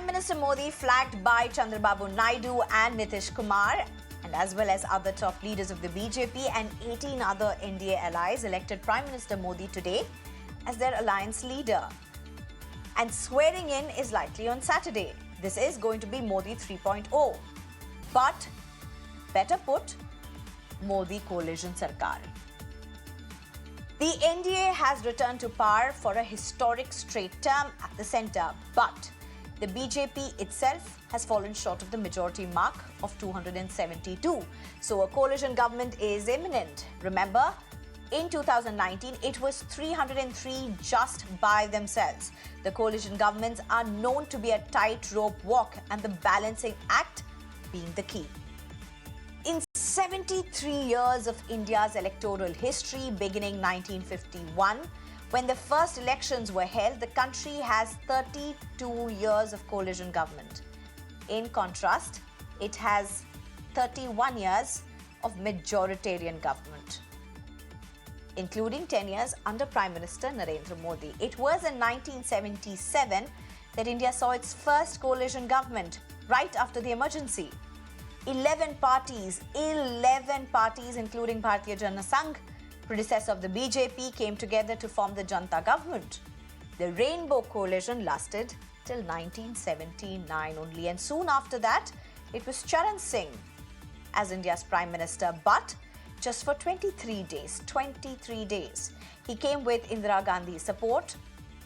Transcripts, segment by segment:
Prime Minister Modi, flagged by Chandrababu Naidu and Nitish Kumar, and as well as other top leaders of the BJP and 18 other NDA allies, elected Prime Minister Modi today as their alliance leader. And swearing in is likely on Saturday. This is going to be Modi 3.0. But, better put, Modi Coalition Sarkar. The NDA has returned to power for a historic straight term at the centre, but the BJP itself has fallen short of the majority mark of 272. So a coalition government is imminent. Remember, in 2019, it was 303 just by themselves. The coalition governments are known to be a tightrope walk, and the balancing act being the key. In 73 years of India's electoral history, beginning 1951, when the first elections were held, the country has 32 years of coalition government. In contrast, it has 31 years of majoritarian government, including 10 years under Prime Minister Narendra Modi. It was in 1977 that India saw its first coalition government, right after the emergency. 11 parties, including Bharatiya Janata Sangh, predecessor of the BJP, came together to form the Janata government. The Rainbow Coalition lasted till 1979 only, and soon after that, it was Charan Singh as India's Prime Minister, but just for 23 days. 23 days. He came with Indira Gandhi's support,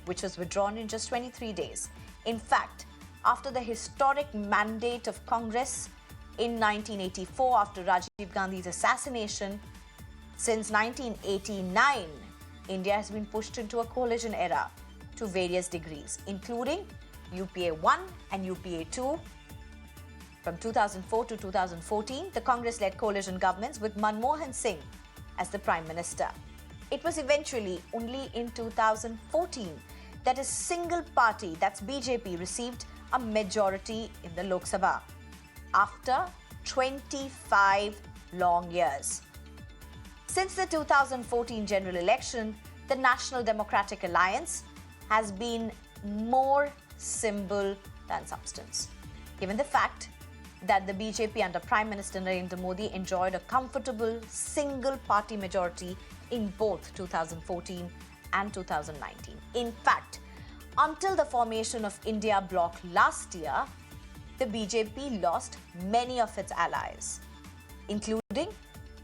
which was withdrawn in just 23 days. In fact, after the historic mandate of Congress in 1984, after Rajiv Gandhi's assassination, since 1989, India has been pushed into a coalition era to various degrees, including UPA 1 and UPA 2. From 2004 to 2014, the Congress-led coalition governments with Manmohan Singh as the Prime Minister. It was eventually only in 2014 that a single party, that's BJP, received a majority in the Lok Sabha after 25 long years. Since the 2014 general election, the National Democratic Alliance has been more symbol than substance, given the fact that the BJP under Prime Minister Narendra Modi enjoyed a comfortable single-party majority in both 2014 and 2019. In fact, until the formation of India bloc last year, the BJP lost many of its allies, including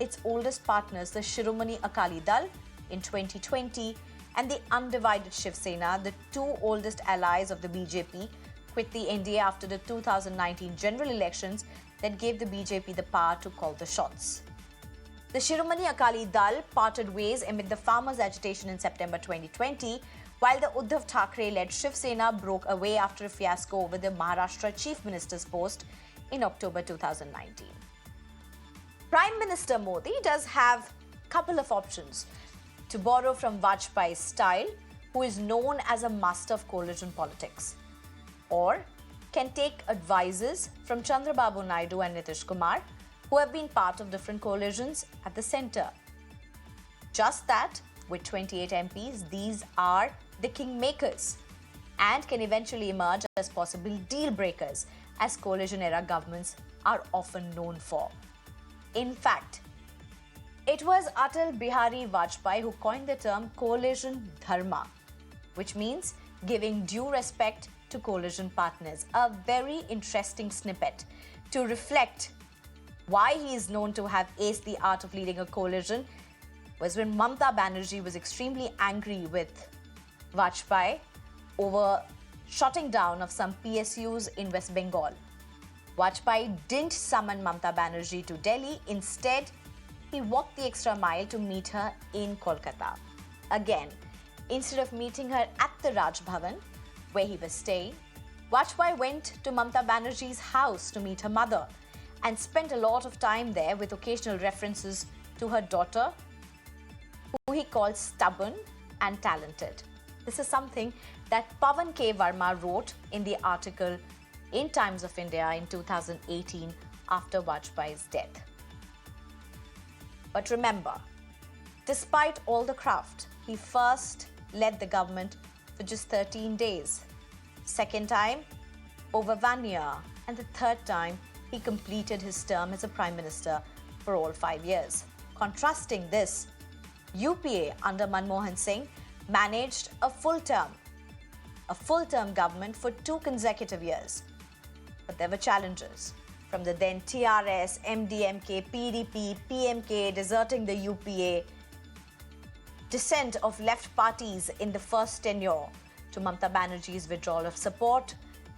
its oldest partners, the Shiromani Akali Dal in 2020 and the undivided Shiv Sena, the two oldest allies of the BJP, quit the NDA after the 2019 general elections that gave the BJP the power to call the shots. The Shiromani Akali Dal parted ways amid the farmers' agitation in September 2020, while the Uddhav Thackeray-led Shiv Sena broke away after a fiasco over the Maharashtra Chief Minister's post in October 2019. Prime Minister Modi does have a couple of options to borrow from Vajpayee's style, who is known as a master of coalition politics, or can take advices from Chandrababu Naidu and Nitish Kumar, who have been part of different coalitions at the centre. Just that, with 28 MPs, these are the kingmakers and can eventually emerge as possible deal breakers, as coalition-era governments are often known for. In fact, it was Atal Bihari Vajpayee who coined the term coalition dharma, which means giving due respect to coalition partners. A very interesting snippet to reflect why he is known to have aced the art of leading a coalition was when Mamata Banerjee was extremely angry with Vajpayee over shutting down of some PSUs in West Bengal. Vajpayee didn't summon Mamata Banerjee to Delhi. Instead, he walked the extra mile to meet her in Kolkata. Again, instead of meeting her at the Raj Bhavan, where he was staying, Vajpayee went to Mamata Banerjee's house to meet her mother and spent a lot of time there, with occasional references to her daughter, who he called stubborn and talented. This is something that Pawan K. Verma wrote in the article in Times of India in 2018 after Vajpayee's death. But remember, despite all the craft, he first led the government for just 13 days. Second time, over 1 year, and the third time he completed his term as a Prime Minister for all 5 years. Contrasting this, UPA under Manmohan Singh managed a full-term government for 2 consecutive years. But there were challenges, from the then TRS, MDMK, PDP, PMK deserting the UPA, dissent of left parties in the first tenure, to Mamata Banerjee's withdrawal of support,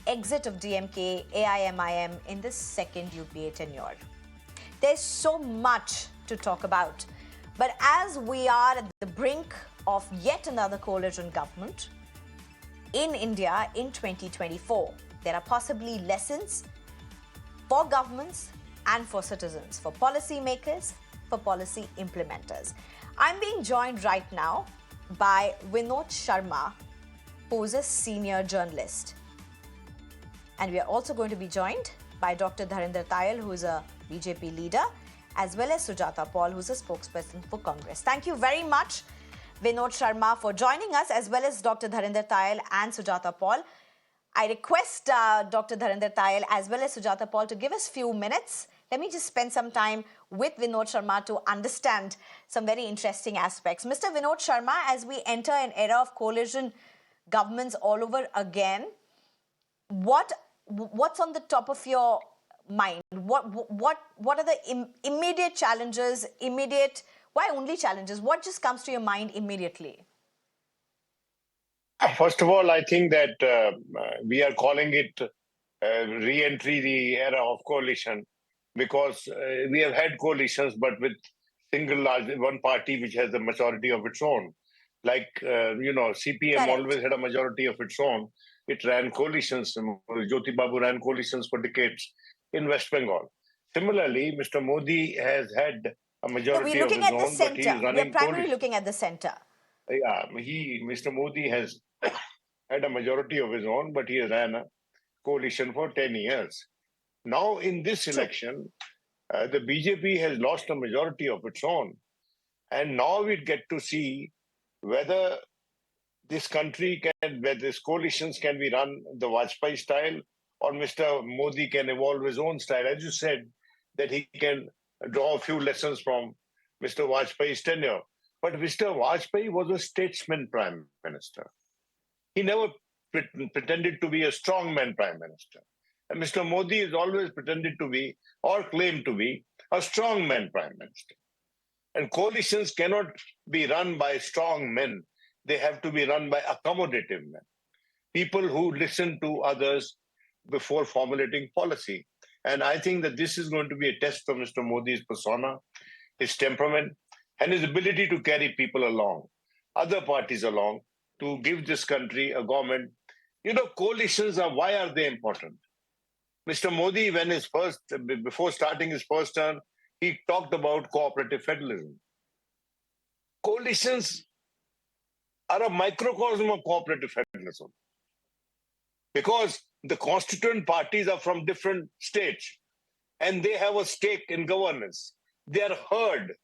exit of DMK, AIMIM in the second UPA tenure. There's so much to talk about. But as we are at the brink of yet another coalition government in India in 2024, there are possibly lessons for governments and for citizens, for policymakers, for policy implementers. I'm being joined right now by Vinod Sharma, who's a senior journalist. And we are also going to be joined by Dr. Dharinder Tayal, who is a BJP leader, as well as Sujata Paul, who's a spokesperson for Congress. Thank you very much, Vinod Sharma, for joining us, as well as Dr. Dharinder Tayal and Sujata Paul. I request Dr. Dharinder Tayal as well as Sujata Paul to give us a few minutes. Let me just spend some time with Vinod Sharma to understand some very interesting aspects. Mr. Vinod Sharma, as we enter an era of coalition governments all over again, what's on the top of your mind? What are the immediate challenges? Why only challenges? What just comes to your mind immediately? First of all, I think that we are calling it re-entry, the era of coalition, because we have had coalitions, but with one party which has a majority of its own. Like, CPM Correct. Always had a majority of its own. It ran coalitions. Jyoti Babu ran coalitions for decades in West Bengal. Similarly, Mr. Modi has had a majority of his own, but he is running coalitions. We're primarily looking at the center. Yeah, Mr. Modi has had a majority of his own, but he ran a coalition for 10 years. Now, in this election, the BJP has lost a majority of its own. And now we get to see whether this country whether these coalitions can be run the Vajpayee style, or Mr. Modi can evolve his own style. As you said, that he can draw a few lessons from Mr. Vajpayee's tenure. But Mr. Vajpayee was a statesman prime minister. He never pretended to be a strongman prime minister. And Mr. Modi has always pretended to be, or claimed to be, a strongman prime minister. And coalitions cannot be run by strong men. They have to be run by accommodative men. People who listen to others before formulating policy. And I think that this is going to be a test of Mr. Modi's persona, his temperament, and his ability to carry people along, other parties along, to give this country a government. Coalitions why are they important? Mr. Modi, before starting his first term, he talked about cooperative federalism. Coalitions are a microcosm of cooperative federalism, because the constituent parties are from different states and they have a stake in governance. They are heard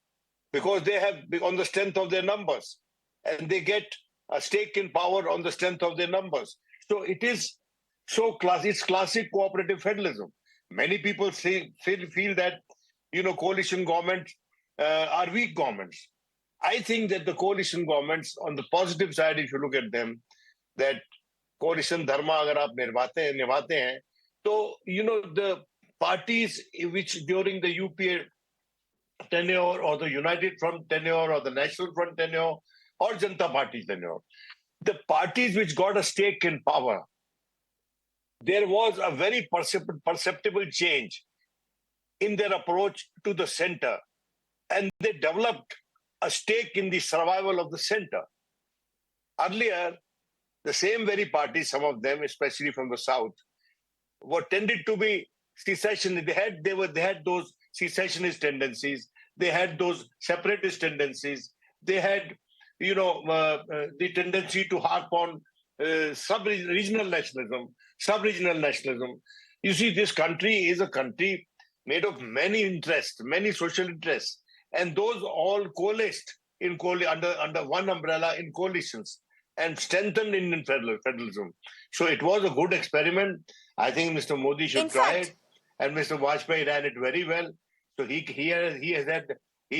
because they have, on the strength of their numbers, and they get a stake in power on the strength of their numbers. So it is it's classic cooperative federalism. Many people feel that coalition governments are weak governments. I think that the coalition governments, on the positive side, if you look at them, that coalition dharma agar aap nivate hain, so the parties which during the UPA tenure, or the United Front tenure, or the National Front tenure, or Janata Party tenure, the parties which got a stake in power, there was a very perceptible change in their approach to the center, and they developed a stake in the survival of the center. Earlier, the same very parties, some of them, especially from the south, were tended to be secessionist. They had those secessionist tendencies. They had those separatist tendencies. They had, the tendency to harp on sub-regional nationalism. You see, this country is a country made of many interests, many social interests, and those all coalesced under one umbrella in coalitions. and strengthened Indian federalism. So it was a good experiment. I think Mr. Modi should try it, and Mr. Vajpayee ran it very well. So he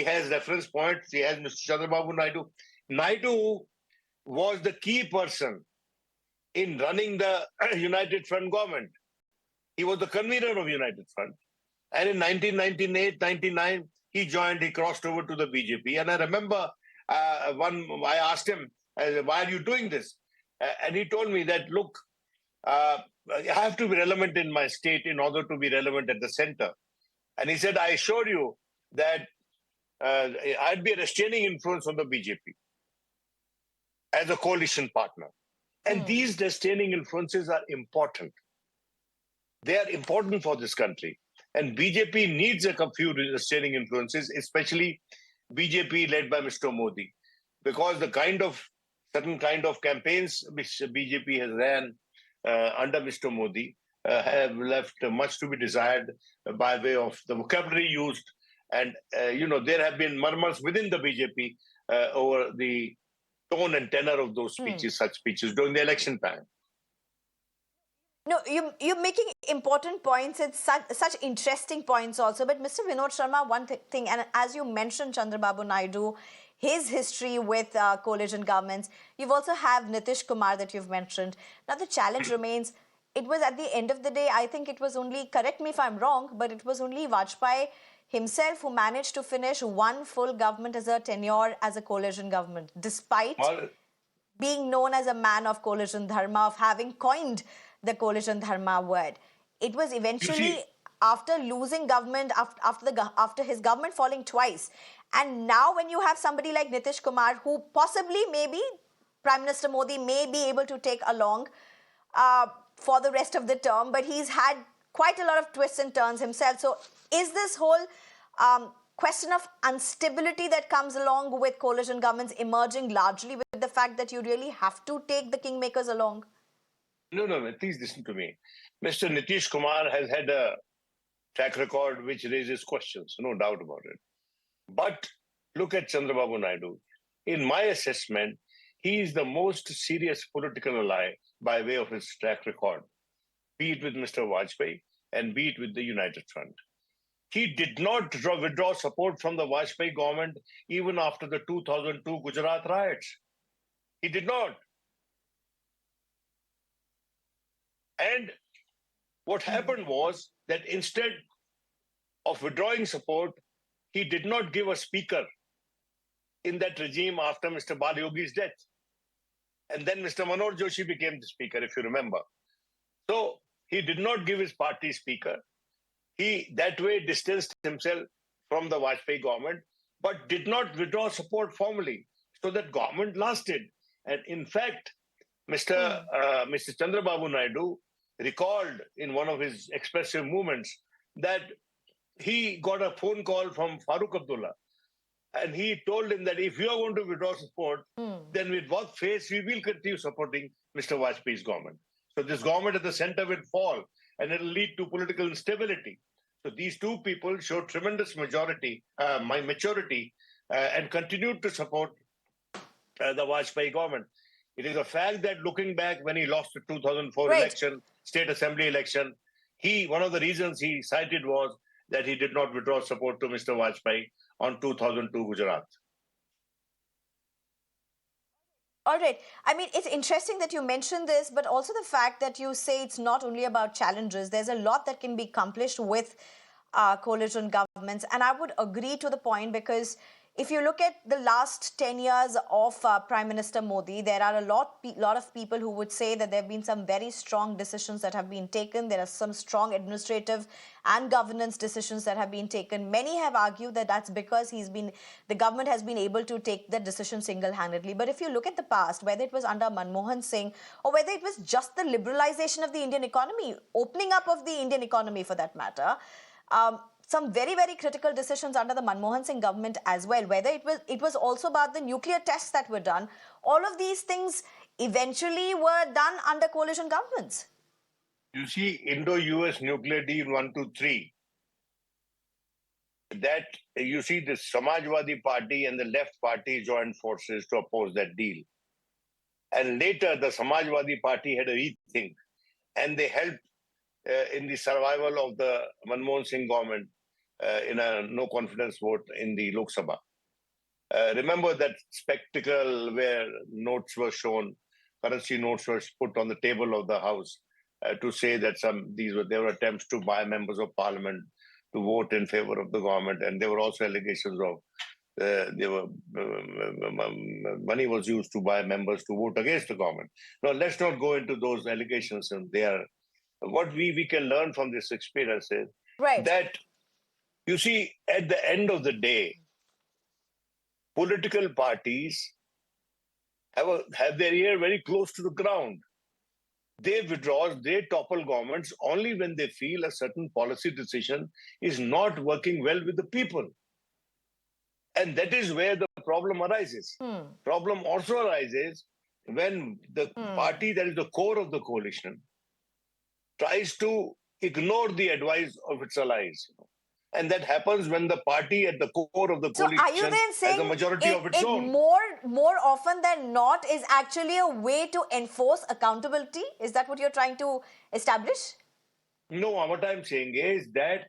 has reference points. He has Mr. Chandrababu Naidu. Naidu was the key person in running the United Front government. He was the convener of United Front. And in 1998, 99, he crossed over to the BJP. And I remember I asked him, why are you doing this? And he told me that, look, I have to be relevant in my state in order to be relevant at the center. And he said, I assure you that I'd be a restraining influence on the BJP as a coalition partner. And these restraining influences are important. They are important for this country. And BJP needs a few restraining influences, especially BJP led by Mr. Modi, because the certain kind of campaigns which BJP has ran under Mr. Modi have left much to be desired by way of the vocabulary used. And, there have been murmurs within the BJP over the tone and tenor of those speeches, such speeches during the election time. No, you're making important points. It's such interesting points also. But Mr. Vinod Sharma, one thing, and as you mentioned Chandrababu Naidu, his history with coalition governments, you've also have Nitish Kumar that you've mentioned. Now the challenge remains, it was at the end of the day, I think it was only, correct me if I'm wrong, but it was only Vajpayee himself who managed to finish one full government as a tenure as a coalition government, despite being known as a man of coalition dharma, of having coined the coalition dharma word. It was eventually after losing government, after his government falling twice. And now when you have somebody like Nitish Kumar, who possibly maybe Prime Minister Modi may be able to take along for the rest of the term, but he's had quite a lot of twists and turns himself. So is this whole question of instability that comes along with coalition governments emerging largely with the fact that you really have to take the kingmakers along? No, please listen to me. Mr. Nitish Kumar has had a track record which raises questions, no doubt about it. But look at Chandrababu Naidu. In my assessment, he is the most serious political ally by way of his track record, be it with Mr. Vajpayee and be it with the United Front. He did not withdraw support from the Vajpayee government even after the 2002 Gujarat riots. He did not. And what happened was that instead of withdrawing support, he did not give a speaker in that regime after Mr. Bal Yogi's death. And then Mr. Manoj Joshi became the speaker, if you remember. So he did not give his party speaker. He that way distanced himself from the Vajpayee government, but did not withdraw support formally. So that government lasted. And in fact, Mr. Chandrababu Naidu recalled in one of his expressive movements that he got a phone call from Farooq Abdullah, and he told him that if you are going to withdraw support, then with what face we will continue supporting Mr. Vajpayee's government. So this government at the center will fall, and it will lead to political instability. So these two people showed tremendous maturity, and continued to support the Vajpayee government. It is a fact that looking back, when he lost the 2004 election, state assembly election, one of the reasons he cited was that he did not withdraw support to Mr. Vajpayee on 2002 Gujarat. All right. I mean, it's interesting that you mentioned this, but also the fact that you say it's not only about challenges. There's a lot that can be accomplished with coalition governments. And I would agree to the point, because if you look at the last 10 years of Prime Minister Modi, there are a lot of people who would say that there have been some very strong decisions that have been taken. There are some strong administrative and governance decisions that have been taken. Many have argued that that's because the government has been able to take the decision single-handedly. But if you look at the past, whether it was under Manmohan Singh or whether it was just the liberalization of the Indian economy, opening up of the Indian economy for that matter, some very, very critical decisions under the Manmohan Singh government as well, whether it was also about the nuclear tests that were done. All of these things eventually were done under coalition governments. You see, Indo-US nuclear deal 123, that you see the Samajwadi Party and the left party joined forces to oppose that deal. And later, the Samajwadi Party had a rethink, and they helped in the survival of the Manmohan Singh government in a no confidence vote in the Lok Sabha. Remember that spectacle where notes were shown, currency notes were put on the table of the House to say that there were attempts to buy members of parliament to vote in favor of the government, and there were also allegations of money was used to buy members to vote against the government. Now, let's not go into those allegations, and they are what we can learn from this experience is that, you see, at the end of the day, political parties have their ear very close to the ground. They withdraw, they topple governments only when they feel a certain policy decision is not working well with the people. And that is where the problem arises. Problem also arises when the party that is the core of the coalition tries to ignore the advice of its allies. And that happens when the party at the core of the coalition has a majority of its own. More often than not is actually a way to enforce accountability? Is that what you're trying to establish? No, what I'm saying is that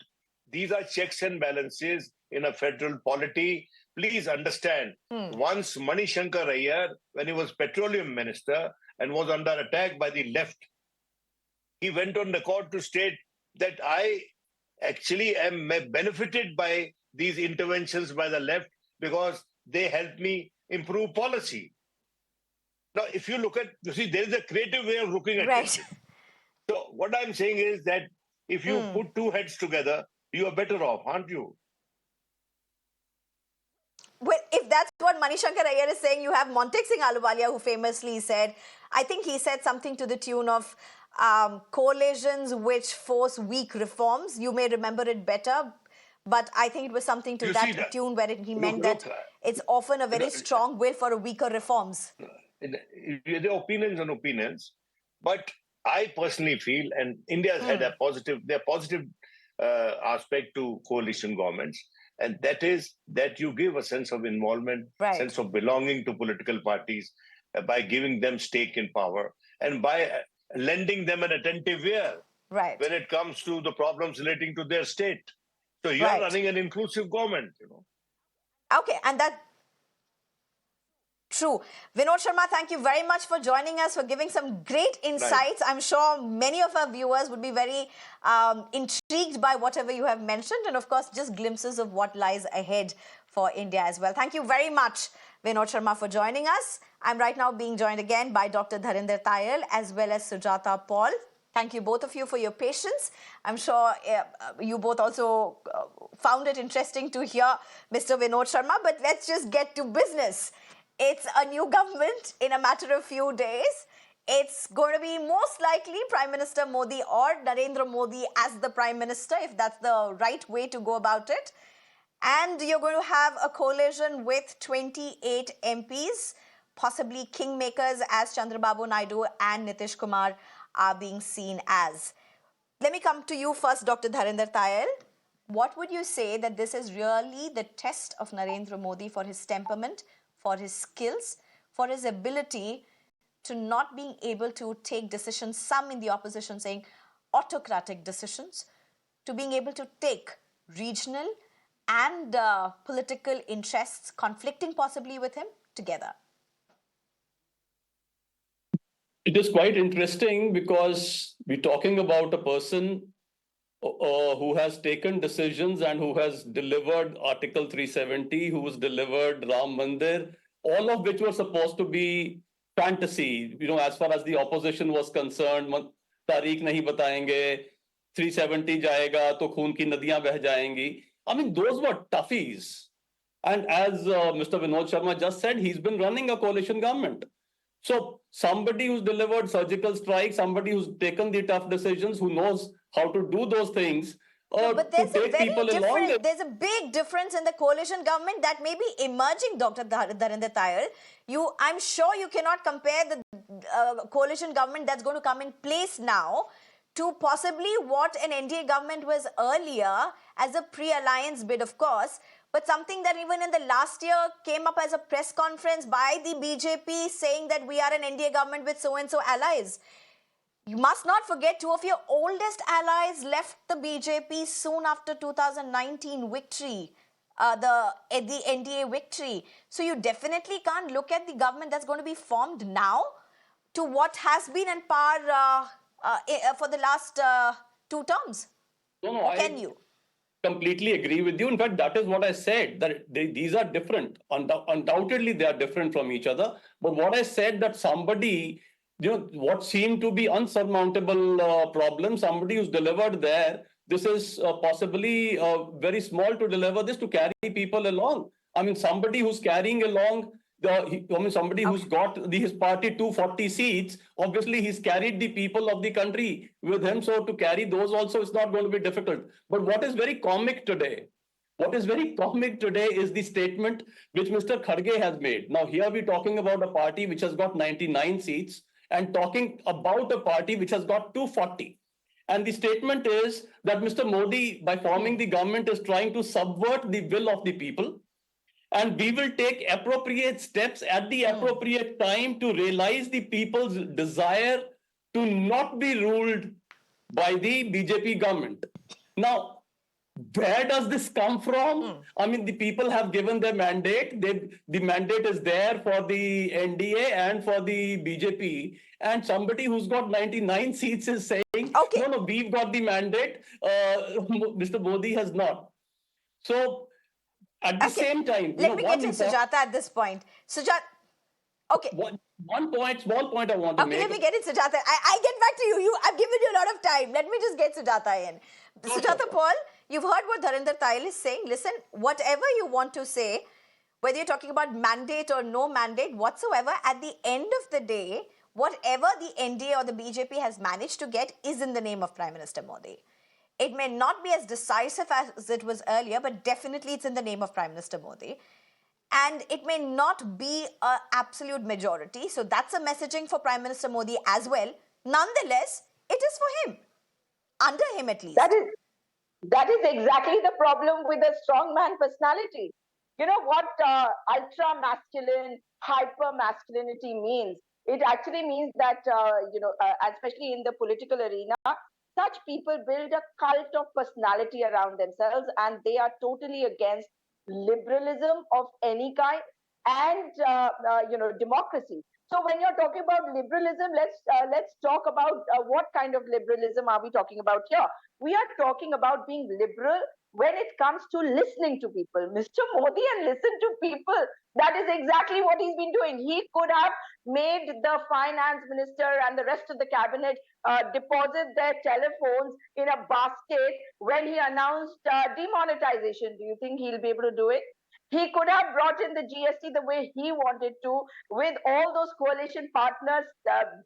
these are checks and balances in a federal polity. Please understand, once Mani Shankar Iyer, when he was petroleum minister and was under attack by the left, he went on record to state that I actually am benefited by these interventions by the left because they help me improve policy. Now, if you look at, you see, there is a creative way of looking at it. So what I'm saying is that if you put two heads together, you are better off, aren't you? Well, if that's what Mani Shankar Iyer is saying, you have Montek Singh Ahluwalia, who famously said, I think he said something to the tune of coalitions which force weak reforms. You may remember it better, but I think it was something to that tune where he meant that it's often a very strong will for a weaker reforms. There are opinions on opinions, but I personally feel, and India has had a positive aspect to coalition governments, and that is that you give a sense of involvement, sense of belonging to political parties by giving them stake in power and by lending them an attentive ear when it comes to the problems relating to their state. So you are running an inclusive government, you know. Okay, and that true. Vinod Sharma, thank you very much for joining us, for giving some great insights. I'm sure many of our viewers would be very intrigued by whatever you have mentioned, and of course, just glimpses of what lies ahead for India as well. Thank you very much, Vinod Sharma, for joining us. I'm right now being joined again by Dr. Dharinder Tayal as well as Sujata Paul. Thank you both of you for your patience. I'm sure you both also found it interesting to hear Mr. Vinod Sharma, but let's just get to business. It's a new government in a matter of few days. It's going to be most likely Prime Minister Modi or Narendra Modi as the Prime Minister, if that's the right way to go about it. And you're going to have a coalition with 28 MPs, possibly kingmakers as Chandrababu Naidu and Nitish Kumar are being seen as. Let me come to you first, Dr. Dharinder Tayal. What would you say that this is really the test of Narendra Modi for his temperament, for his skills, for his ability to not being able to take decisions, some in the opposition saying autocratic decisions, to being able to take regional and political interests conflicting possibly with him together? It is quite interesting because we're talking about a person who has taken decisions and who has delivered Article 370, who has delivered Ram Mandir, all of which were supposed to be fantasy. You know, as far as the opposition was concerned, तारीख नहीं बताएंगे, 370 जाएगा तो खून की नदियां बह जाएंगी. I mean, those were toughies. And as Mr. Vinod Sharma just said, he's been running a coalition government. So somebody who's delivered surgical strikes, somebody who's taken the tough decisions, who knows how to do those things, but there's there's a big difference in the coalition government that may be emerging, Dr. Dharinder Tayal. I'm sure you cannot compare the coalition government that's going to come in place now to possibly what an NDA government was earlier as a pre-alliance bid, of course. but something that even in the last year came up as a press conference by the BJP saying that we are an NDA government with so-and-so allies. You must not forget two of your oldest allies left the BJP soon after 2019 victory, the NDA victory. So you definitely can't look at the government that's going to be formed now to what has been in par for the last two terms. No, or can you? Completely agree with you. In fact, that is what I said, that these are different. Undoubtedly, they are different from each other. But what I said, that somebody, what seemed to be unsurmountable problem, somebody who's delivered there, this is possibly very small to deliver this, to carry people along. I mean, somebody who's carrying along somebody who's got his party 240 seats, obviously he's carried the people of the country with him. So to carry those also is not going to be difficult. But what is very comic today? What is very comic today is the statement which Mr. Kharge has made. Now, here we're talking about a party which has got 99 seats and talking about a party which has got 240. And the statement is that Mr. Modi, by forming the government, is trying to subvert the will of the people. And we will take appropriate steps at the appropriate time to realize the people's desire to not be ruled by the BJP government. Now, where does this come from? I mean, the people have given their mandate. The mandate is there for the NDA and for the BJP. And somebody who's got 99 seats is saying, no, we've got the mandate. Mr. Modi has not. So, at the same time, let me get in Sujata at this point. Sujata, small point I want to make. Let me get in Sujata. I get back to you. I've given you a lot of time. Let me just get Sujata in. Sujata Paul, you've heard what Dharinder Tayal is saying. Listen, whatever you want to say, whether you're talking about mandate or no mandate whatsoever, at the end of the day, whatever the NDA or the BJP has managed to get is in the name of Prime Minister Modi. It may not be as decisive as it was earlier, but definitely it's in the name of Prime Minister Modi. And it may not be an absolute majority. So that's a messaging for Prime Minister Modi as well. Nonetheless, it is for him. Under him at least. That is exactly the problem with a strongman personality. You know what ultra-masculine, hyper-masculinity means? It actually means that, especially in the political arena, such people build a cult of personality around themselves, and they are totally against liberalism of any kind and democracy. So when you're talking about liberalism, let's talk about what kind of liberalism are we talking about here? We are talking about being liberal when it comes to listening to people. Mr. Modi and listen to people. That is exactly what he's been doing. He could have made the finance minister and the rest of the cabinet deposit their telephones in a basket when he announced demonetization. Do you think he'll be able to do it? He could have brought in the GST the way he wanted to, with all those coalition partners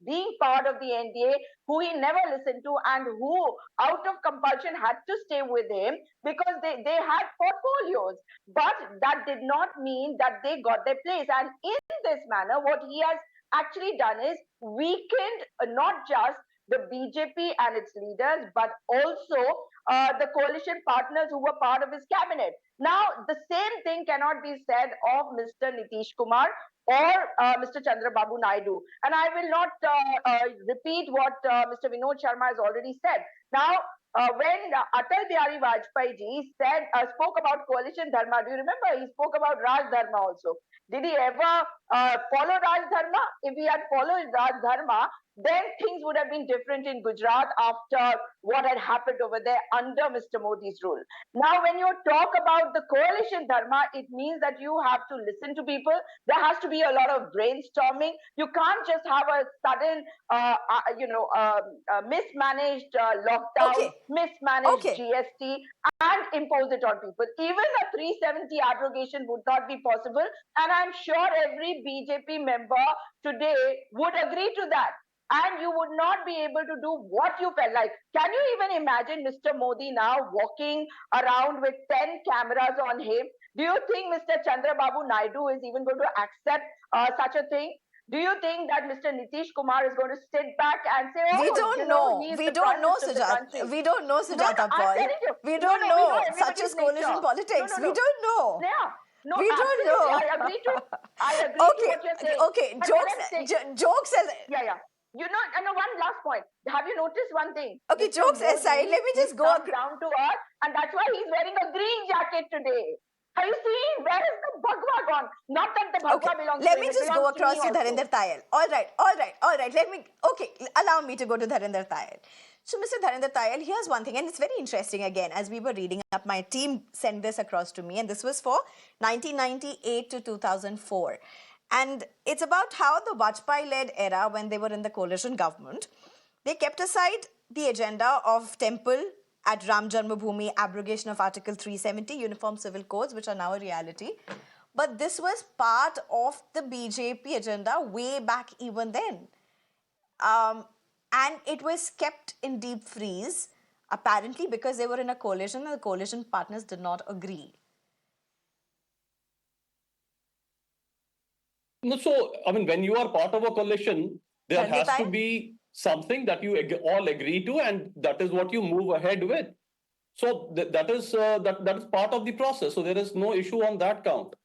being part of the NDA, who he never listened to and who, out of compulsion, had to stay with him because they had portfolios. But that did not mean that they got their place. And in this manner, what he has actually done is weakened not just the BJP and its leaders, but also the coalition partners who were part of his cabinet. Now, the same thing cannot be said of Mr. Nitish Kumar or Mr. Chandrababu Naidu. And I will not repeat what Mr. Vinod Sharma has already said. Now, when Atal Bihari Vajpayee ji spoke about coalition dharma, do you remember? He spoke about Raj Dharma also. Did he ever follow Raj Dharma? If he had followed Raj Dharma, then things would have been different in Gujarat after what had happened over there under Mr. Modi's rule. Now, when you talk about the coalition dharma, it means that you have to listen to people. There has to be a lot of brainstorming. You can't just have a sudden, mismanaged lockdown, mismanaged GST, and impose it on people. Even a 370 abrogation would not be possible. And I'm sure every BJP member today would agree to that. And you would not be able to do what you felt like. Can you even imagine Mr. Modi now walking around with 10 cameras on him? Do you think Mr. Chandrababu Naidu is even going to accept such a thing? Do you think that Mr. Nitish Kumar is going to sit back and say, We oh, don't you know, know. he's We the don't prime know, minister of the country? Sujata. We don't know, No, no, Sujata I'm Paul. telling you. We No, don't no, we know know. Such everybody's is coalition nature. politics. No, We don't know. Sneha, no, We don't absolutely. know. I agree to Okay, what you're saying. okay. But Jokes, let's say, jokes as yeah, yeah. You know, and one last point. Have you noticed one thing? okay. Mr. Jokes aside, Modi, let me he's just go. come down to earth, and that's why he's wearing a green jacket today. Are you seeing? Where is the Bhagwa gone? Not that the Okay, Bhagwa belongs let to me him, it just go belongs to me across to also. Dharinder Tayal. All right, all right, all right. Let me, okay, allow me to go to Dharinder Tayal. So, Mr. Dharinder Tayal, here's one thing, and it's very interesting again, as we were reading up, my team sent this across to me, and this was for 1998 to 2004. And it's about how the Vajpayee-led era, when they were in the coalition government, they kept aside the agenda of temple at Ram Janmabhoomi, abrogation of Article 370, Uniform Civil Codes, which are now a reality. But this was part of the BJP agenda way back even then. And it was kept in deep freeze, apparently because they were in a coalition and the coalition partners did not agree. No, so, I mean, when you are part of a coalition, there has to Tayal? be something that you all agree to, and that is what you move ahead with. So that is part of the process. So there is no issue on that count.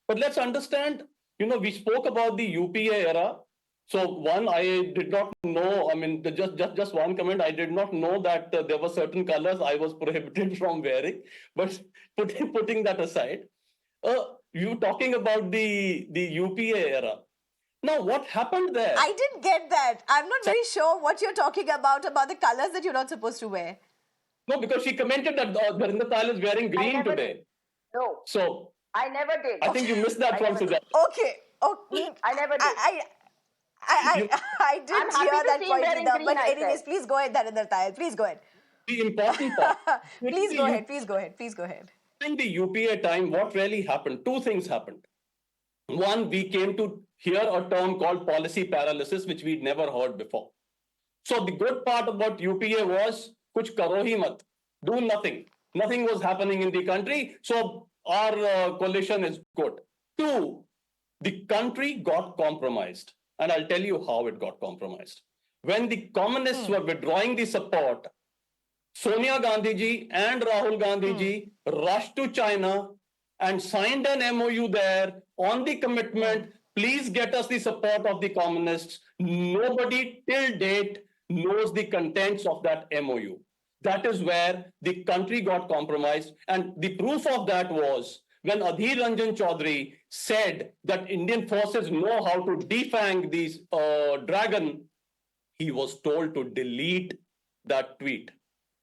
But let's understand, we spoke about the UPA era. So one, I did not know, I mean, just one comment, I did not know that there were certain colors I was prohibited from wearing. But putting that aside, you talking about the UPA era. Now, what happened there? I didn't get that. I'm not very sure what you're talking about the colors that you're not supposed to wear. No, because she commented that Dharinder Tayal is wearing green today. No. So I never did. I think you missed that one, Sujata. Okay. Okay. I never did. I didn't happy hear to that see point wearing either. green, But I anyways, said. please go ahead, Dharinder Tayal. Please go ahead. The important part. Please go ahead. Please go ahead. Please go ahead. In the UPA time, what really happened? Two things happened. One, we came to hear a term called policy paralysis, which we'd never heard before. So the good part about UPA was, kuch karo hi mat, do nothing. Nothing was happening in the country. So our coalition is good. Two, the country got compromised. And I'll tell you how it got compromised. When the communists were withdrawing the support, Sonia Gandhi ji and Rahul Gandhi ji rushed to China and signed an MOU there on the commitment, please get us the support of the communists. Nobody till date knows the contents of that MOU. That is where the country got compromised. And the proof of that was when Adhir Ranjan Chaudhary said that Indian forces know how to defang these dragon, he was told to delete that tweet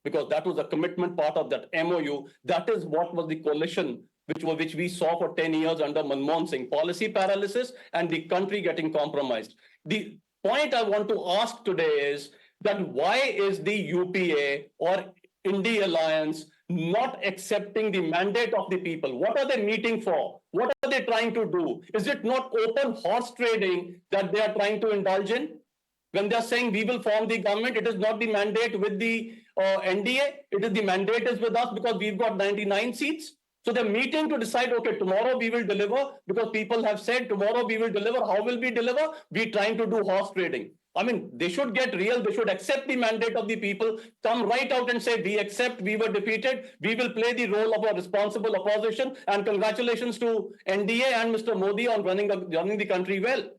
because that was a commitment part of that MOU. That is what was the coalition which we saw for 10 years under Manmohan Singh. Policy paralysis and the country getting compromised. The point I want to ask today is that why is the UPA or India Alliance not accepting the mandate of the people? What are they meeting for? What are they trying to do? Is it not open horse trading that they are trying to indulge in? When they are saying we will form the government, it is not the mandate with the NDA. It is the mandate is with us because we've got 99 seats. So they're meeting to decide, okay, tomorrow we will deliver because people have said tomorrow we will deliver. How will we deliver? We're trying to do horse trading. I mean, they should get real. They should accept the mandate of the people, come right out and say, we accept, we were defeated. We will play the role of a responsible opposition. And congratulations to NDA and Mr. Modi on running the country well.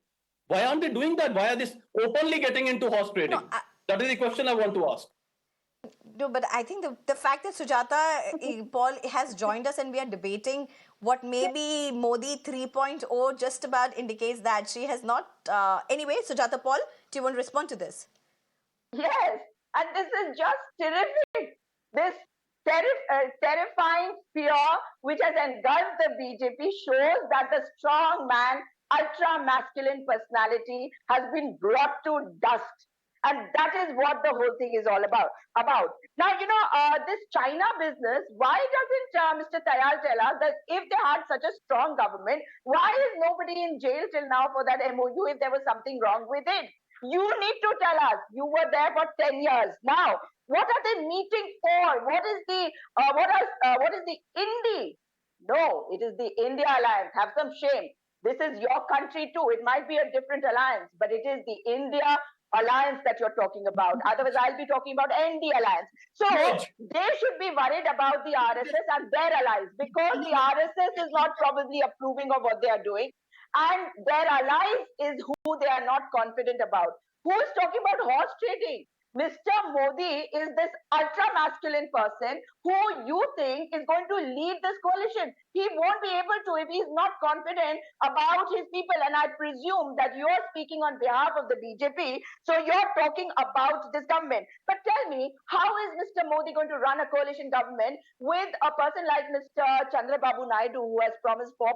Why aren't they doing that? Why are they openly getting into horse trading? That is the question I want to ask. No, but I think the fact that Sujata Paul has joined us and we are debating what maybe Modi 3.0 just about indicates that she has not. Anyway, Sujata Paul, do you want to respond to this? Yes, and this is just terrific. This terrifying fear which has engulfed the BJP shows that the strong man, ultra-masculine personality has been brought to dust. And that is what the whole thing is all about. Now, this China business, why doesn't Mr. Tayal tell us that if they had such a strong government, why is nobody in jail till now for that MOU if there was something wrong with it? You need to tell us. You were there for 10 years. Now, what are they meeting for? What is the Indie? No, it is the India Alliance. Have some shame. This is your country too. It might be a different alliance, but it is the India alliance that you're talking about. Otherwise, I'll be talking about ND alliance. So they should be worried about the RSS and their allies, because the RSS is not probably approving of what they are doing, and their allies is who they are not confident about. Who is talking about horse trading? Mr. Modi is this ultra-masculine person who you think is going to lead this coalition. He won't be able to if he's not confident about his people. And I presume that you're speaking on behalf of the BJP, so you're talking about this government. But tell me, how is Mr. Modi going to run a coalition government with a person like Mr. Chandrababu Naidu, who has promised 4%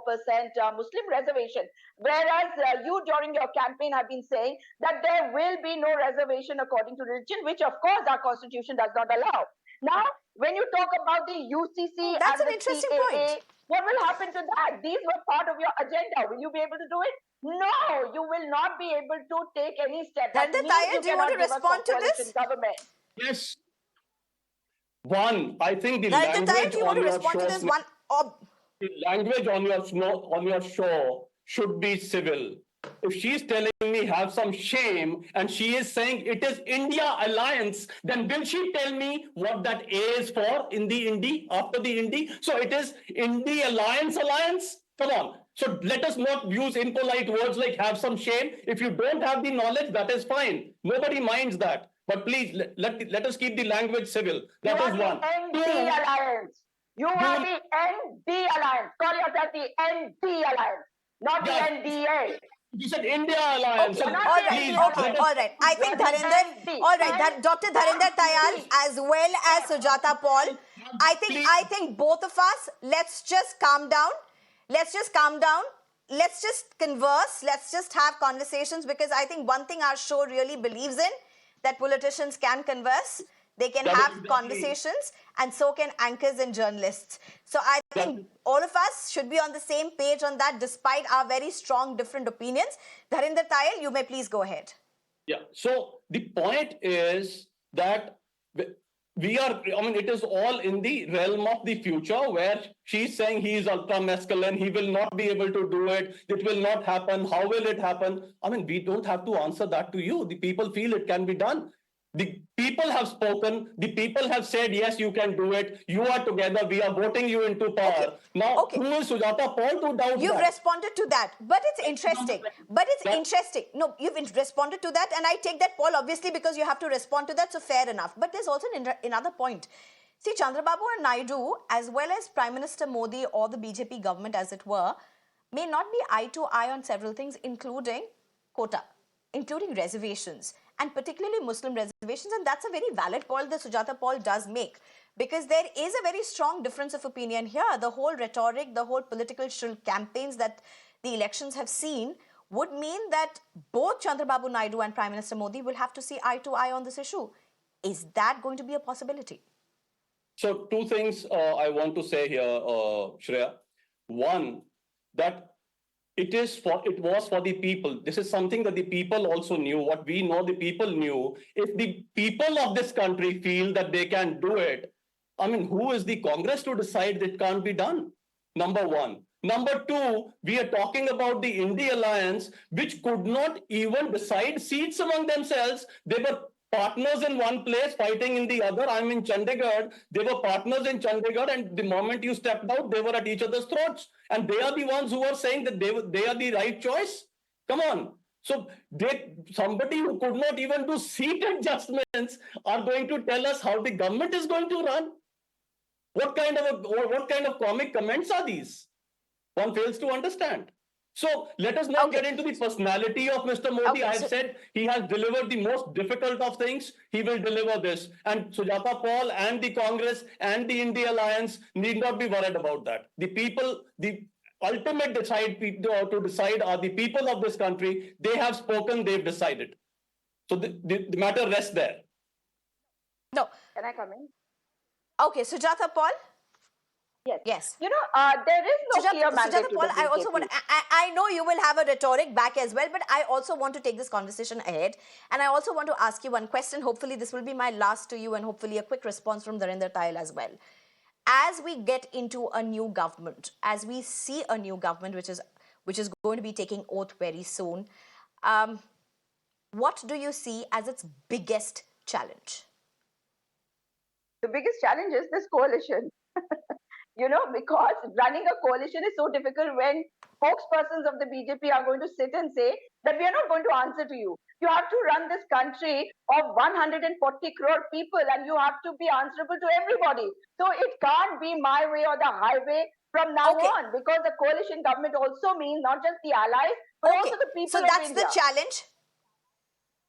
Muslim reservation, whereas you during your campaign have been saying that there will be no reservation according to religion, which of course our constitution does not allow. Now, when you talk about the UCC That's and an the interesting CAA, point. what will happen to that? These were part of your agenda. Will you be able to do it? No, you will not be able to take any step. That Dharinder, means Tayal, do you want to cannot give us respond to coalition this? government. Yes. One, I think the Dharinder, Tayal, language do you want on to your respond to this show, one? the language on your show should be civil. If she's telling me have some shame and she is saying it is India alliance, then will she tell me what that A is for in the Indi, after the Indi? So it is India alliance? Come on. So let us not use impolite words like have some shame. If you don't have the knowledge, that is fine. Nobody minds that. But please, let us keep the language civil. That is one. ND alliance. You are the ND alliance. Call yourself the ND alliance, not the NDA. You said India alliance. Okay, So all right, all right. I think Dharinder, all right, Dr. Dharinder Tayal as well as Sujata Paul. I think both of us, let's just calm down. Let's just calm down. Let's just converse. Let's just have conversations, because I think one thing our show really believes in, that politicians can converse. They can have conversations, and so can anchors and journalists. So I think all of us should be on the same page on that, despite our very strong different opinions. Dharinder Tayal, you may please go ahead. Yeah. So the point is that we are, I mean, it is all in the realm of the future, where she's saying he is ultra masculine, he will not be able to do it, it will not happen, how will it happen? I mean, we don't have to answer that to you. The people feel it can be done. The people have spoken. The people have said, yes, you can do it. You are together. We are voting you into power. Now, who is Sujata Paul to doubt You've that? responded to that. But it's interesting. Interesting. No, you've responded to that. And I take that, Paul, obviously, because you have to respond to that. So fair enough. But there's also another point. See, Chandrababu and Naidu, as well as Prime Minister Modi or the BJP government, as it were, may not be eye to eye on several things, including quota, including reservations, and particularly Muslim reservations. And that's a very valid point that Sujata Paul does make, because there is a very strong difference of opinion here. The whole rhetoric, the whole political campaigns that the elections have seen would mean that both Chandrababu Naidu and Prime Minister Modi will have to see eye to eye on this issue. Is that going to be a possibility? So two things I want to say here, Shreya. One, that it was for the people. This is something that the people also knew. What we know, the people knew. If the people of this country feel that they can do it, I mean, who is the Congress to decide that it can't be done? Number one. Number two, we are talking about the India alliance, which could not even decide seats among themselves. They were partners in one place, fighting in the other. I'm in Chandigarh. They were partners in Chandigarh, and the moment you stepped out, they were at each other's throats. And they are the ones who are saying that they are the right choice. Come on. So somebody who could not even do seat adjustments are going to tell us how the government is going to run. What kind of comic comments are these? One fails to understand. So let us not get into the personality of Mr. Modi. I've said he has delivered the most difficult of things. He will deliver this. And Sujata Paul and the Congress and the India Alliance need not be worried about that. The people, the ultimate to decide are the people of this country. They have spoken, they've decided. So the matter rests there. No. Can I come in? Okay, Sujata Paul? Yes. You know, there is no clear mandate Sujata Paul, I also want I know you will have a rhetoric back as well, but I also want to take this conversation ahead. And I also want to ask you one question. Hopefully, this will be my last to you, and hopefully a quick response from Dharinder Tayal as well. As we get into a new government, as we see a new government, which is going to be taking oath very soon. What do you see as its biggest challenge? The biggest challenge is this coalition. Because running a coalition is so difficult when spokespersons of the BJP are going to sit and say that we are not going to answer to you. You have to run this country of 140 crore people and you have to be answerable to everybody. So it can't be my way or the highway from now on, because the coalition government also means not just the allies, but also the people of India. So that's the challenge?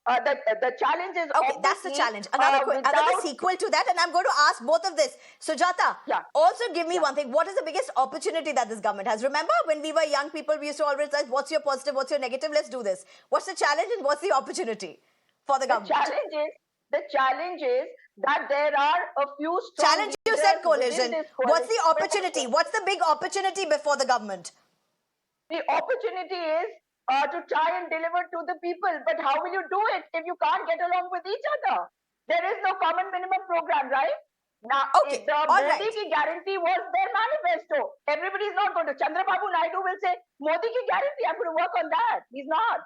The challenge is that's the challenge. Another sequel to that, and I'm going to ask both of this. Sujata, also give me one thing. What is the biggest opportunity that this government has? Remember, when we were young people, we used to always say, what's your positive, what's your negative? Let's do this. What's the challenge and what's the opportunity for the government? The challenge is that there are a few strong challenge. You said coalition. What's the opportunity? What's the big opportunity before the government? The opportunity is to try and deliver to the people. But how will you do it if you can't get along with each other? There is no common minimum program, right? Now, the Modi ki guarantee was their manifesto. Everybody is not going to. Chandrababu Naidu will say, Modi ki guarantee, I'm going to work on that. He's not.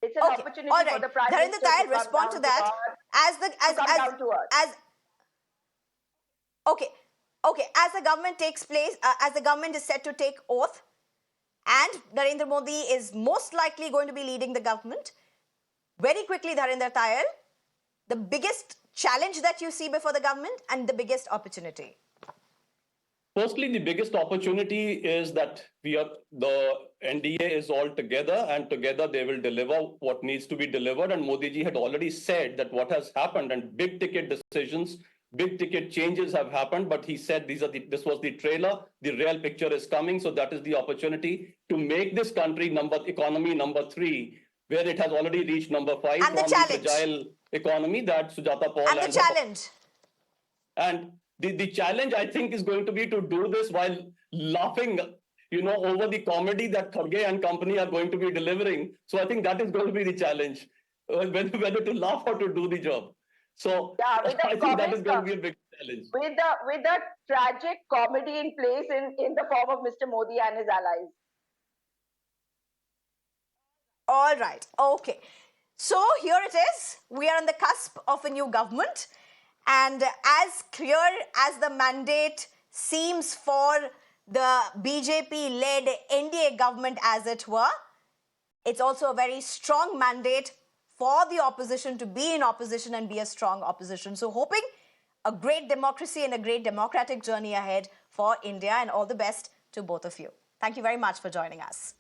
It's an opportunity for the Prime Minister Dharinder, Tayal, respond to that. As the government takes place, as the government is set to take oath, and Narendra Modi is most likely going to be leading the government. Very quickly, Dharinder, Tayal, the biggest challenge that you see before the government and the biggest opportunity. Firstly, the biggest opportunity is that the NDA is all together, and together they will deliver what needs to be delivered. And Modi ji had already said that what has happened and big ticket decisions, big ticket changes have happened, but he said this was the trailer, the real picture is coming. So that is the opportunity to make this country economy number 3, where it has already reached number 5 and from the fragile economy that Sujata Paul and the challenge. And the challenge, I think, is going to be to do this while laughing, over the comedy that Kharge and company are going to be delivering. So I think that is going to be the challenge, whether to laugh or to do the job. So I think that is going to be a big challenge. With a tragic comedy in place in the form of Mr. Modi and his allies. All right. Okay. So here it is. We are on the cusp of a new government. And as clear as the mandate seems for the BJP-led NDA government, as it were, it's also a very strong mandate for the opposition to be in opposition and be a strong opposition. So hoping a great democracy and a great democratic journey ahead for India, and all the best to both of you. Thank you very much for joining us.